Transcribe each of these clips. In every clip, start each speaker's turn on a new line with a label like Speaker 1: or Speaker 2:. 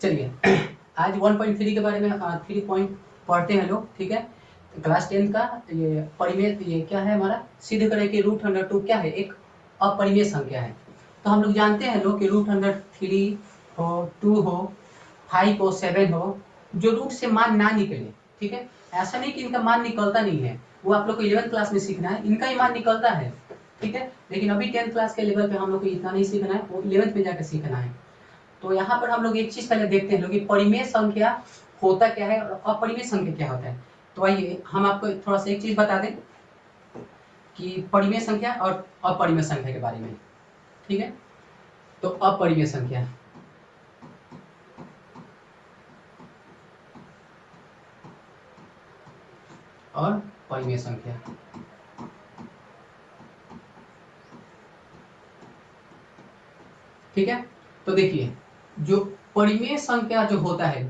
Speaker 1: चलिए आज 1.3 के बारे में 3 पॉइंट पढ़ते हैं लोग, ठीक है। क्लास 10 का ये परिमेय, ये क्या है हमारा, सिद्ध करें कि √2 क्या है, एक अपरिमेय संख्या है। तो हम लोग जानते हैं लोग कि √3 हो, 2 हो, 5 हो, 7 हो, जो रूट से मान ना निकले, ठीक है। ऐसा नहीं कि इनका मान निकलता नहीं है, वो आप लोग को 11th क्लास में सीखना है, इनका ही मान निकलता है, ठीक है। लेकिन अभी 10th क्लास के लेवल पे हम लोग को इतना नहीं सीखना है, वो 11th में जाकर सीखना है। तो यहाँ पर हम लोग एक चीज पहले देखते हैं लोग कि परिमेय संख्या होता क्या है और अपरिमेय संख्या क्या होता है। तो आइए हम आपको थोड़ा सा एक चीज बता दें कि परिमेय संख्या और अपरिमेय संख्या के बारे में, ठीक है। तो अपरिमेय संख्या, और परिमेय संख्या, ठीक है। तो देखिए जो परिमेय संख्या जो होता है,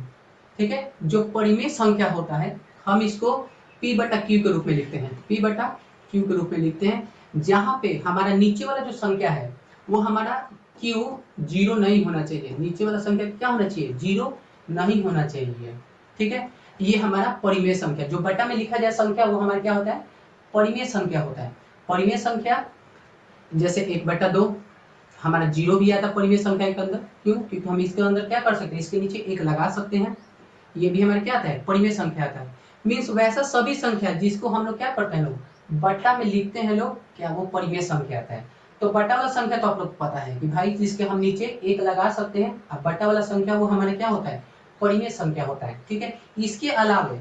Speaker 1: ठीक है, जो परिमेय संख्या होता है हम इसको P/Q के रूप में लिखते हैं, P/Q के रूप में लिखते हैं, जहां पे हमारा नीचे वाला जो संख्या है वो हमारा Q 0 नहीं होना चाहिए। नीचे वाला संख्या क्या होना चाहिए, 0 नहीं होना चाहिए, ठीक है। ये हमारा परिमेय संख्या, जो बटा में लिखा जाए संख्या वो हमारा क्या होता है, परिमेय संख्या होता है। परिमेय संख्या जैसे 1/2 हमारा 0 भी आता है परिमेय संख्या के अंदर, क्यों, क्योंकि हम इसके अंदर क्या कर सकते हैं, इसके नीचे 1 लगा सकते हैं, ये भी हमारे क्या आता है, परिमेय संख्या आता है। मीन्स वैसा सभी संख्या जिसको हम लोग क्या करते हैं लोग, बटा में लिखते हैं लोग, क्या वो परिमेय संख्या आता है। तो बटा वाला संख्या तो आप लोग पता है कि भाई जिसके हम नीचे 1 लगा सकते हैं, अब बटा वाला संख्या वो हमारे क्या होता है, परिमेय संख्या होता है, ठीक है। इसके अलावा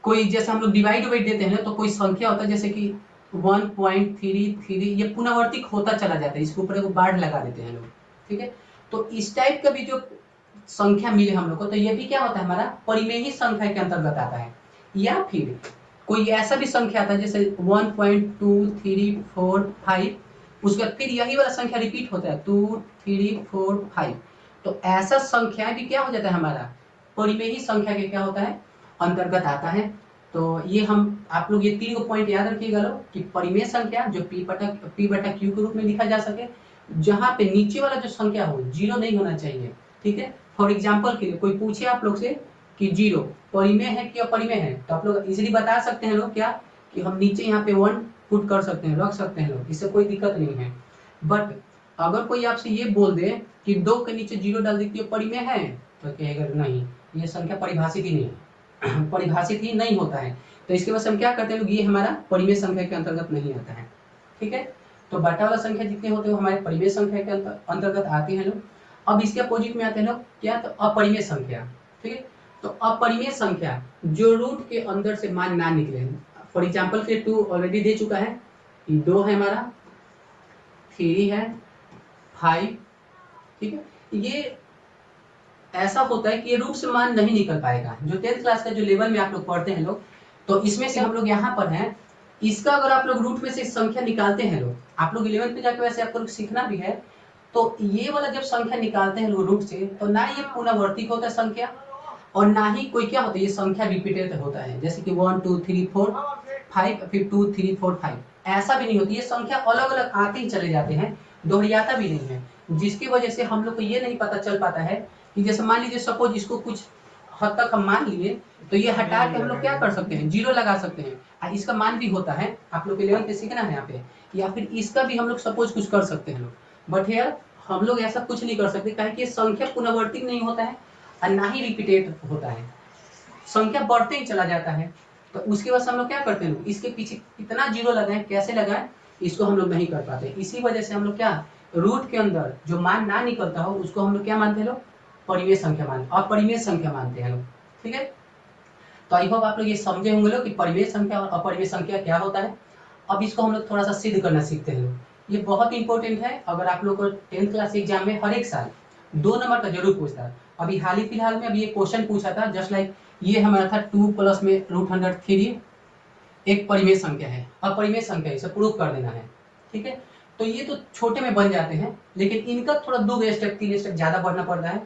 Speaker 1: कोई जैसे हम लोग डिवाइड देते हैं तो कोई संख्या होता है जैसे कि 1.33, ये पुनरावर्तिक होता चला जाता है, इसके ऊपर एक बाढ़ लगा देते हैं लोग, ठीक है। तो इस टाइप का भी जो संख्या मिले हम लोग को, तो ये भी क्या होता है, हमारा परिमेयी संख्या के अंतर्गत आता है। या फिर कोई ऐसा भी संख्या आता है जैसे 1.2345, उसके बाद फिर यही वाला संख्या रिपीट होता है 2345, तो ऐसा संख्या भी क्या हो जाता है, हमारा परिमेयी संख्या के क्या होता है, अंतर्गत आता है। तो ये हम आप लोग ये 3 पॉइंट याद रखिएगा लोग कि परिमेय संख्या जो P/Q के रूप में लिखा जा सके, जहां पे नीचे वाला जो संख्या हो 0 नहीं होना चाहिए, ठीक है। फॉर एग्जाम्पल के लिए कोई पूछे आप लोग से कि 0 परिमेय है कि अपरिमेय है, तो आप लोग इजीली बता सकते हैं लोग क्या, कि हम नीचे यहाँ पे 1 पुट कर सकते हैं, रख सकते हैं लोग, इससे कोई दिक्कत नहीं है। बट अगर कोई आपसे ये बोल दे कि 2 के नीचे 0 डाल दे, परिमेय है, तो कहेगा नहीं, ये संख्या परिभाषित ही नहीं है, परिभाषित ही नहीं होता है। तो इसके वजह से हम क्या करते हैं लोग, ये हमारा परिमेय संख्या के अंतर्गत नहीं आता है, ठीक है। तो बटा वाला संख्या जितने होते हैं वो हमारे परिमेय संख्या के अंतर्गत आते हैं लोग। अब इसके अपोजिट में आते हैं लोग क्या, तो अपरिमेय संख्या, ठीक है। तो अपरिमेय संख्या जो रूट के अंदर से मान ना निकले, फॉर एग्जाम्पल के 2 ऑलरेडी दे चुका है, 2 है हमारा, 3 है, 5, ठीक है। ये ऐसा होता है कि ये रूट से मान नहीं निकल पाएगा। जो 10th क्लास का जो लेवल में आप लोग पढ़ते हैं लोग, तो इसमें से हम लोग यहाँ पर हैं, इसका अगर आप लोग रूट में से संख्या निकालते हैं लोग, आप लोग 11th पे जाकर वैसे आपको लोग सीखना भी है, तो ये वाला जब संख्या निकालते हैं लोग रूट से, तो ना ये पुनरावर्तिक होता है संख्या, और ना ही कोई क्या होता है, ये संख्या रिपीटेड होता है, जैसे कि 1 2 3 4 5, फिर 2 3 4 5, ऐसा भी नहीं होती। ये संख्या अलग अलग आते ही चले जाते हैं, दोहरियाता भी नहीं है, जिसकी वजह से हम लोग को ये नहीं पता चल पाता है कि जैसे मान लीजिए सपोज इसको कुछ हद तक हम मान लिए, तो ये हटा के हम लोग क्या कर सकते हैं, 0 लगा सकते हैं, इसका मान भी होता है, आप लोग 11th पे सीखना है यहाँ पे। या फिर इसका भी हम लोग सपोज कुछ कर सकते हैं लोग, बट यार हम लोग ऐसा कुछ नहीं कर सकते, कारण कि संख्या पुनरावर्तिक नहीं होता है और ना ही रिपीटेड होता है, संख्या बढ़ते ही चला जाता है। तो उसके बाद हम लोग क्या करते हैं, इसके पीछे कितना 0 लगाएं, कैसे लगाएं, इसको हम लोग नहीं कर पाते। इसी वजह से हम लोग क्या, रूट के अंदर जो मान ना निकलता हो उसको हम लोग क्या मानते हैं लोग, परिमेय संख्या मानते, अपरिमेय संख्या मानते हैं लोग, ठीक है। तो आई होप आप लोग ये समझे होंगे लोग कि परिमेय संख्या और अपरिमेय संख्या क्या होता है। अब इसको हम लोग थोड़ा सा सिद्ध करना सीखते हैं लोग। ये बहुत इंपॉर्टेंट है, अगर आप लोग को 10th क्लास एग्जाम में हर एक साल 2 नंबर का जरूर पूछता है। अभी हाल ही फिलहाल में अभी ये क्वेश्चन पूछा था, जस्ट लाइक ये हमारा था 2 प्लस में √3 एक परिमेय संख्या है, अपरिमेय संख्या है, इसे प्रूव कर देना है, ठीक है। तो ये तो छोटे में बन जाते हैं, लेकिन इनका थोड़ा 2 स्टेप 3 स्टेप ज्यादा बढ़ना पड़ता है।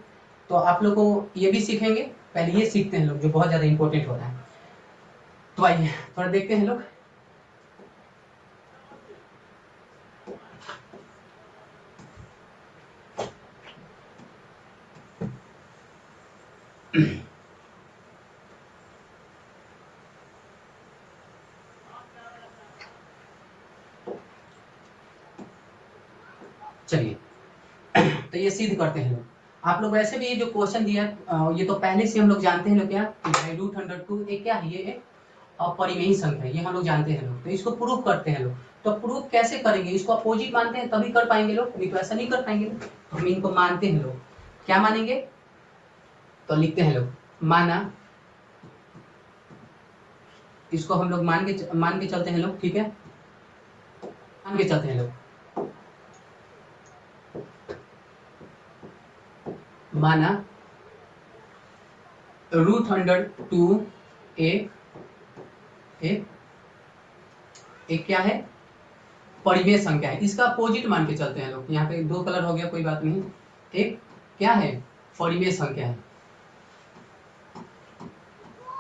Speaker 1: तो आप लोग को ये भी सीखेंगे, पहले ये सीखते हैं लोग जो बहुत ज्यादा इंपॉर्टेंट होता है। तो आइए थोड़ा देखते हैं लोग। चलिए तो ये सिद्ध करते हैं लोग। आप लोग वैसे भी ये जो क्वेश्चन दिया ये तो पहले से हम लोग जानते हैं लोग क्या √2 ये क्या है, ये अपरिमेय संख्या है, ये हम लोग जानते हैं लोग। तो इसको प्रूफ करते हैं लोग। तो प्रूफ कैसे करेंगे, इसको अपोजिट मानते हैं तभी कर पाएंगे लोग, नहीं तो ऐसा नहीं कर पाएंगे। तो हम इनको मानते हैं लोग। क्या मानेंगे, तो लिखते हैं लोग माना, इसको हम लोग मान के चलते हैं लोग। ठीक है, मान के चलते हैं लोग। माना √2 एक क्या है, परिमेय संख्या है। इसका अपोजिट मान के चलते हैं लोग। यहाँ पे 2 कलर हो गया, कोई बात नहीं। एक क्या है, परिमेय संख्या है,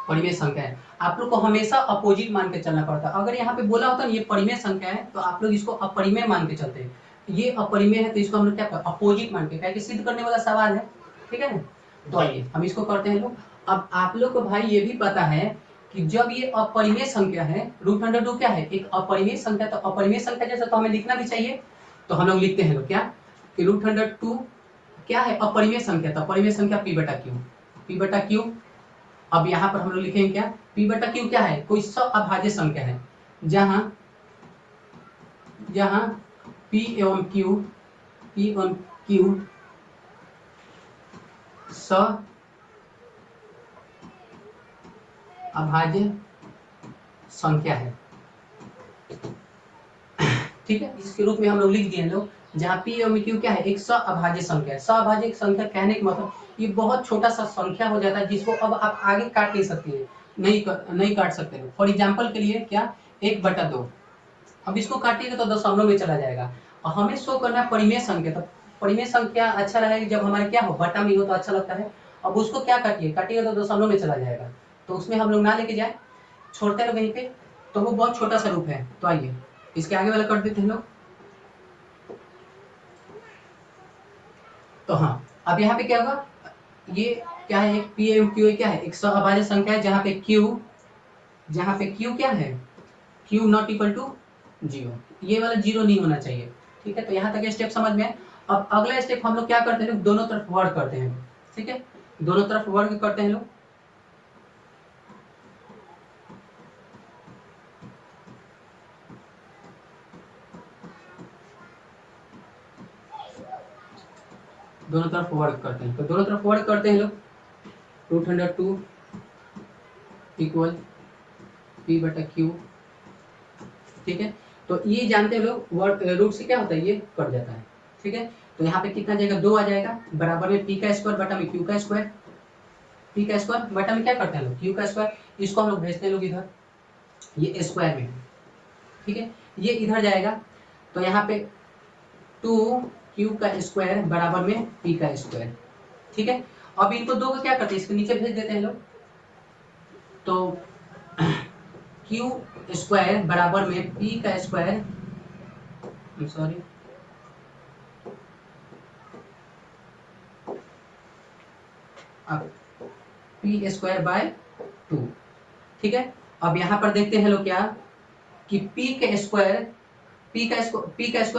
Speaker 1: परिमेय संख्या है। आप लोग को हमेशा अपोजिट मान के चलना पड़ता है। अगर यहाँ पे बोला होता ना ये परिमेय संख्या है, तो आप लोग इसको अपरिमेय मान के चलते हैं। ये अपरिमेय है तो इसको हम लोग क्या करते, अपोजिट मान के, क्या कि सिद्ध करने वाला सवाल है। ठीक है ना, तो आइए हम इसको करते हैं लोग। अब आप लोग को भाई ये भी पता है कि जब ये अपरिमेय संख्या है, √2 क्या है, एक अपरिमेय संख्या, तो अपरिमेय संख्या जैसा तो हमें लिखना भी चाहिए। तो हम लोग लिखते हैं लोग क्या कि √2 क्या है, अपरिमेय संख्या। तो अपरिमेय संख्या p/q। अब यहाँ पर हम लोग लिखेंगे क्या, p/q क्या है, कोई अभाज्य संख्या है जहां p एवं q अभाज्य संख्या है। ठीक है, इसके रूप में हम लोग लिख दिए लोग, जहाँ p एवं q क्या है, एक अभाज्य संख्या है। अभाज्य संख्या कहने का मतलब ये बहुत छोटा सा संख्या हो जाता है जिसको अब आप आगे काट नहीं सकते हैं, नहीं काट सकते। फॉर एग्जाम्पल के लिए क्या, 1/2। अब इसको काटिएगा तो दशमलव में चला जाएगा। और हमें शो करना है परिमेय संख्या। तो परिमेय संख्या अच्छा रहेगा जब हमारे क्या हो, बटा में हो तो अच्छा लगता है। अब उसको क्या काटिएगा तो दशमलव में चला जाएगा, तो उसमें हम लोग ना लेके जाए, छोड़ते रहो वहीं पे। तो वो बहुत छोटा सा रूप है। तो आइए इसके आगे वाला कर देते हैं लोग। तो हाँ, अब यहाँ पे क्या होगा, ये क्या है, एक p एवं q क्या है, एक अभाज्य संख्या है जहाँ पे q क्या है, q नॉट इक्वल टू 0। ये वाला 0 नहीं होना चाहिए। ठीक है, तो यहाँ तक स्टेप समझ में है। अब अगला स्टेप हम लोग क्या करते हैं, दोनों तरफ वर्ग करते हैं। ठीक है, दोनों तरफ वर्ग करते हैं लोग। दोनों तरफ वर्ग करते हैं। तो दोनों तरफ वर्ग करते हैं लोग। √2 इक्वल p/q। ठीक है, तो ये जानते हैं लोग, वर्ग रूट से क्या होता है, ये कट जाता है। ठीक है, तो यहाँ पे कितना जाएगा, 2 आ जाएगा, बराबर में p² बटा में q²। p² बटा में क्या करते हैं लोग, q²। इसको हम लोग भेजते हैं लोग इधर, ये स्क्वायर में। ठीक है, ये इधर जाएगा, तो यहाँ पे 2q² बराबर में p²। ठीक है, अब इनको दो को क्या करते हैं, इसके नीचे भेज देते हैं लोग। तो q² बराबर में p², सॉरी अब p²/2। ठीक है, अब यहाँ पर देखते हैं लोग क्या कि p²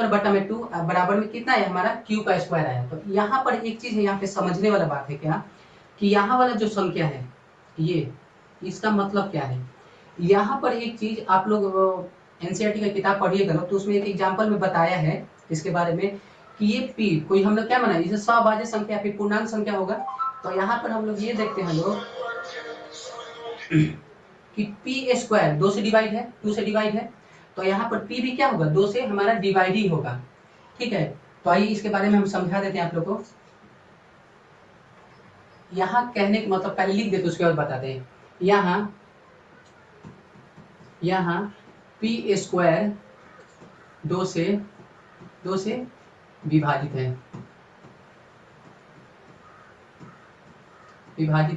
Speaker 1: बटा में 2 बराबर में कितना है हमारा, q² आया। तो यहाँ पर एक चीज है, यहाँ पे समझने वाला बात है क्या, कि यहाँ वाला जो संख्या है ये, इसका मतलब क्या है। यहाँ पर एक चीज आप लोग एनसीईआरटी का किताब पढ़िएगा तो उसमें एक एग्जाम्पल में बताया है इसके बारे में कि ये p कोई हम लोग क्या माना, इसे सभाज्य संख्या फिर पूर्णांक संख्या होगा। तो यहाँ पर हम लोग ये देखते हैं लोग कि p² 2 से डिवाइड है, 2 से डिवाइड है, तो यहाँ पर p भी क्या होगा, 2 से हमारा डिवाइड ही होगा। ठीक है, तो आइए इसके बारे में हम समझा देते हैं आप लोग को। यहाँ कहने का मतलब पहले लिख देते उसके बाद बताते हैं। यहाँ p² 2 से विभाजित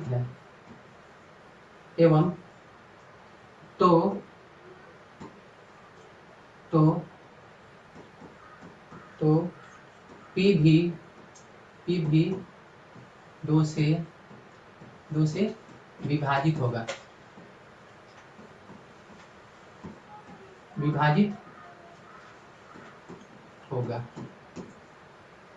Speaker 1: है एवं तो p भी 2 से 2 से विभाजित होगा, विभाजित होगा,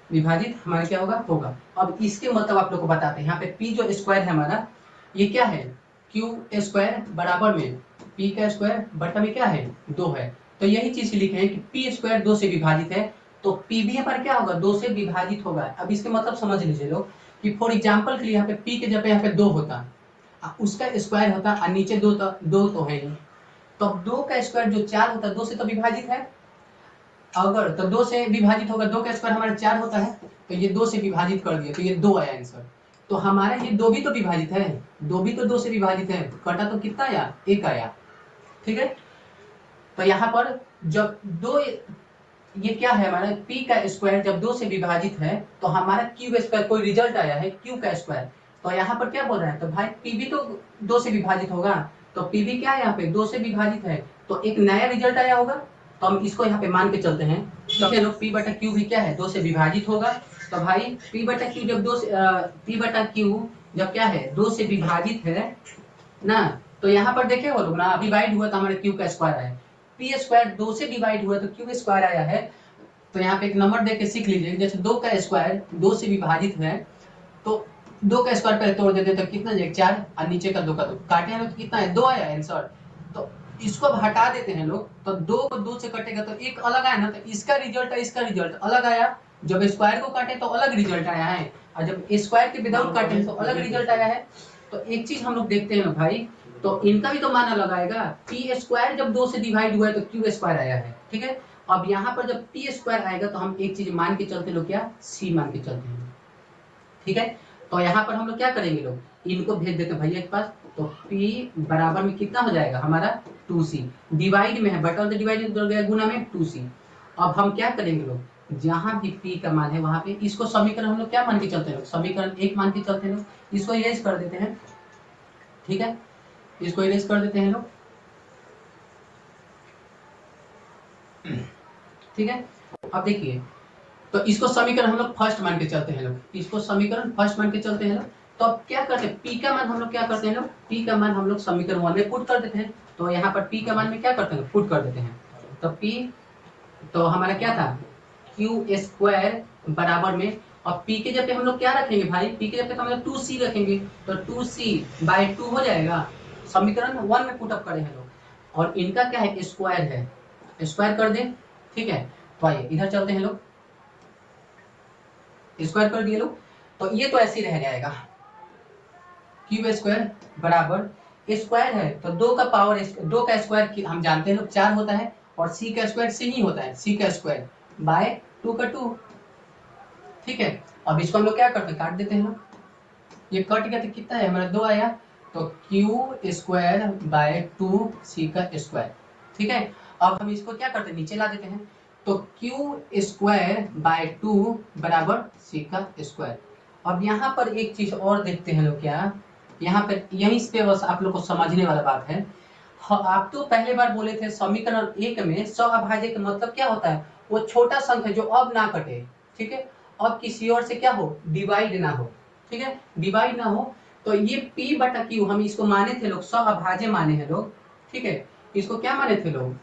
Speaker 1: विभाजित हमारा क्या होगा, होगा। अब इसके मतलब आप लोग को बताते हैं, यहाँ पे p जो स्क्वायर है हमारा, ये क्या है, क्यू स्क्वायर बराबर में p का स्क्वायर बटा में क्या है, 2 है। तो यही चीज लिखे हैं कि p स्क्वायर 2 से विभाजित है, तो p भी हमारा क्या होगा, 2 से विभाजित होगा। अब इसके मतलब समझ लीजिए लोग कि फॉर एग्जाम्पल के लिए यहाँ पे p के जगह यहाँ पे 2 होता, उसका स्क्वायर होता और नीचे 2 तो है ही, तो 2 का स्क्वायर जो 4 होता है 2 से तो विभाजित है, अगर तो 2 से विभाजित होगा, 2 का स्क्वायर हमारा 4 होता है, तो ये 2 से विभाजित कर दिया, तो ये 2 आया आंसर। तो हमारा ये 2 भी तो विभाजित है, 2 भी तो 2 से विभाजित है, कटा तो कितना आया, 1 आया। ठीक है, तो यहाँ पर जब 2, ये क्या है हमारा p का स्क्वायर जब 2 से विभाजित है, तो हमारा q स्क्वायर कोई रिजल्ट आया है q का स्क्वायर, तो यहाँ पर क्या बोल रहा है, तो भाई p भी तो 2 से विभाजित होगा, तो p भी क्या है यहाँ पे 2 से विभाजित है, तो एक नया रिजल्ट आया होगा, तो हम इसको यहाँ पे मान के चलते हैं। ठीक है लोग, p बटा q भी क्या है, 2 से विभाजित होगा, तो भाई p बटा q जब 2 से p बटा q जब क्या है 2 से विभाजित है ना, तो यहाँ पर देखे वो लोग ना, डिवाइड हुआ तो हमारे q का स्क्वायर है, p स्क्वायर 2 से डिवाइड हुआ तो q स्क्वायर आया है। तो यहाँ पे एक नंबर दे के सीख लीजिए, जैसे 2 का स्क्वायर 2 से विभाजित है, तो 2 का स्क्वायर पहले तोड़ देते तो कितना जाएगा, 4, और नीचे का 2 का 2 काटे हैं तो कितना है, 2 आया आंसर। तो इसको अब हटा देते हैं लोग, तो 2 को 2 से कटेगा तो एक अलग आया ना, तो इसका रिजल्ट और इसका रिजल्ट अलग आया, जब स्क्वायर को काटे तो अलग रिजल्ट आया है, और जब स्क्वायर के विदाउट काटे तो अलग रिजल्ट आया है। तो एक चीज हम लोग देखते हैं भाई, तो इनका भी तो मान अलग आएगा, पी स्क्वायर जब 2 से डिवाइड हुआ है तो क्यू स्क्वायर आया है। ठीक है, अब यहाँ पर जब पी स्क्वायर आएगा तो हम एक चीज मान के चलते लोग, क्या सी मान के चलते हैं। ठीक है, तो यहाँ पर हम लोग क्या करेंगे लोग, इनको भेज देते हैं भैया के पास, तो p बराबर में कितना हो जाएगा हमारा 2c, डिवाइड में है बटा तो डिवाइड कर गया, गुना में 2c। अब हम क्या करेंगे लोग, जहां भी p का मान है वहां पे इसको समीकरण हम लोग क्या मान के चलते हैं लोग, समीकरण 1 मान के चलते हैं लोग, इसको इरेज कर देते हैं। ठीक है, इसको इरेज कर देते हैं लोग। ठीक है, अब देखिए, तो इसको समीकरण हम लोग फर्स्ट मान के चलते हैं लोग, इसको समीकरण फर्स्ट मान के चलते हैं लोग। तो अब क्या करते हैं, p का मान हम लोग क्या करते हैं लोग, p का मान हम लोग समीकरण 1 में पुट कर देते हैं, तो यहाँ पर p का मान में क्या करते हैं, पुट कर देते हैं। तो p, तो हमारा क्या था, q स्क्वायर बराबर में, और p के जगह पे हम लोग क्या रखेंगे भाई, p के जगह पे हम लोग 2c रखेंगे, तो 2c/2 हो जाएगा, समीकरण 1 में पुट अप करें हैं लोग, और इनका क्या है, स्क्वायर है, स्क्वायर कर दें। ठीक है, तो आइए इधर चलते हैं लोग, स्क्वायर कर दिए लोग, तो ये तो ऐसे ही रह जाएगा, क्यूब स्क्वायर बराबर, स्क्वायर है तो 2 का पावर 2 का स्क्वायर हम जानते हैं लोग 4 होता है, और c का स्क्वायर से ही होता है, c का स्क्वायर बाय 2 का 2। ठीक है, अब इसको हम लोग क्या करते हैं, काट देते हैं, ये कट गया तो कितना है हमारा 2 आया, तो क्यू स्क्वायर बाय 2c का स्क्वायर। ठीक है, अब हम इसको क्या करते हैं, नीचे ला देते हैं, तो क्यू स्क्वायर बाय 2 बराबर c का स्क्वायर। अब यहाँ पर एक चीज और देखते हैं लोग, क्या यहाँ पर यहीं पे बस आप लोग को समझने वाला बात है। आप तो पहले बार बोले थे समीकरण 1 में सअभाज्य का मतलब क्या होता है, वो छोटा संख्या जो अब ना कटे। ठीक है, अब किसी और से क्या हो, डिवाइड ना हो। ठीक है, डिवाइड ना हो, तो ये p बटा q हम इसको माने थे लोग, सअभाज्य माने हैं लोग। ठीक है, इसको क्या माने थे लोग,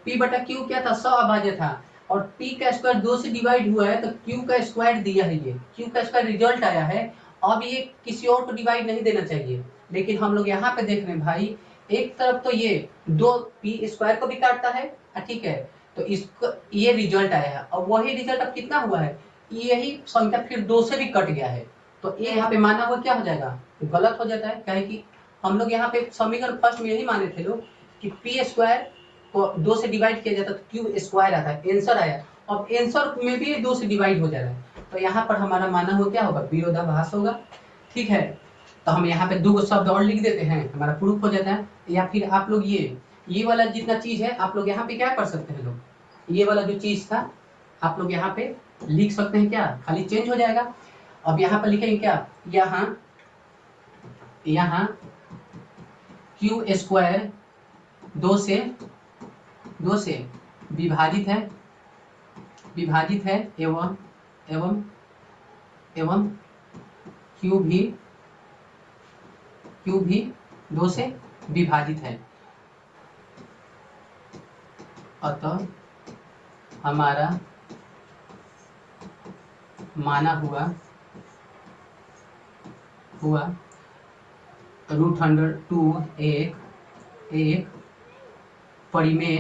Speaker 1: p बटा q क्या था, सअभाज्य था, और p का स्क्वायर 2 से डिवाइड हुआ है तो q का स्क्वायर दिया है, ये q का स्क्वायर रिजल्ट आया है। अब ये किसी और को डिवाइड नहीं देना चाहिए, लेकिन हम लोग यहाँ पे देख रहे हैं भाई, एक तरफ तो ये 2 p स्क्वायर को भी काटता है, ठीक है, तो इसको ये रिजल्ट आया है, और वही रिजल्ट अब कितना हुआ है, यही संख्या फिर 2 से भी कट गया है, तो ये यहाँ पे माना हुआ क्या हो जाएगा, गलत हो जाता है। क्या कि हम लोग यहाँ पे समीकरण फर्स्ट में यही माने थे लोग कि p स्क्वायर को 2 से डिवाइड किया जाता तो क्यू स्क्वायर आता है, आंसर आया। अब आंसर में भी 2 से डिवाइड हो जा रहा है, तो यहाँ पर हमारा माना हुआ क्या होगा, विरोधाभास होगा। ठीक है, तो हम यहाँ पे 2 शब्द और लिख देते हैं, हमारा प्रूफ हो जाता है। या फिर आप लोग ये वाला जितना चीज है आप लोग यहाँ पे क्या कर सकते हैं लोग, ये वाला जो चीज था आप लोग यहाँ पे लिख सकते हैं, क्या खाली चेंज हो जाएगा। अब यहाँ पर लिखेंगे क्या, यहाँ क्यू स्क्वायर 2 से विभाजित है एवं क्यू भी Q भी 2 से विभाजित है, अतः हमारा माना हुआ √2 एक परिमेय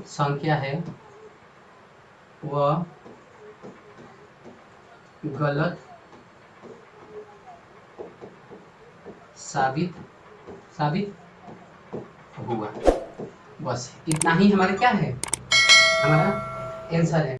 Speaker 1: संख्या है, वह गलत साबित हुआ। बस इतना ही हमारा क्या है, हमारा आंसर है।